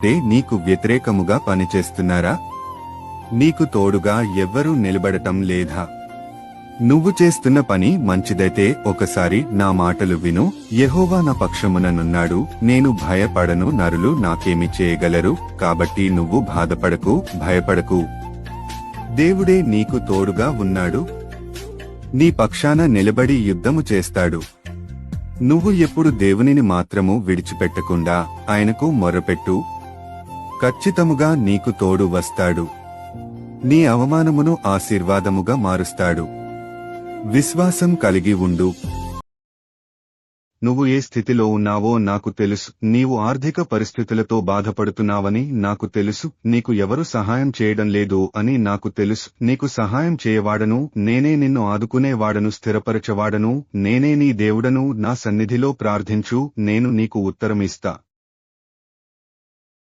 నీకు వ్యతిరేకముగా పనిచేస్తున్నారా? నీకు తోడుగా ఎవ్వరూ నిలబడటం లేదా? నువ్వు చేస్తున్న పని మంచిదైతే ఒకసారి నా మాటలు విను. యెహోవా నా పక్షముననున్నాడు, నేను భయపడను, నరులు నాకేమి చేయగలరు? కాబట్టి నువ్వు బాధపడకు, భయపడకు. దేవుడే నీకు తోడుగా ఉన్నాడు, నీ పక్షాన నిలబడి యుద్ధము చేస్తాడు. నువ్వు ఎప్పుడు దేవునిని మాత్రము విడిచిపెట్టకుండా ఆయనకు మొరపెట్టు, ఖచ్చితముగా నీకు తోడు వస్తాడు. నీ అవమానమును ఆశీర్వాదముగా మారుస్తాడు. విశ్వాసం కలిగి ఉండు. నువ్వు ఏ స్థితిలో ఉన్నావో నాకు తెలుసు. నీవు ఆర్థిక పరిస్థితులతో బాధపడుతున్నావని నాకు తెలుసు. నీకు ఎవరు సహాయం చేయడం లేదు అని నాకు తెలుసు. నీకు సహాయం చేయవాడను నేనే, నిన్ను ఆదుకునేవాడను, స్థిరపరచవాడను నేనే, నీ దేవుడను. నా సన్నిధిలో ప్రార్థించు, నేను నీకు ఉత్తరమిస్తా.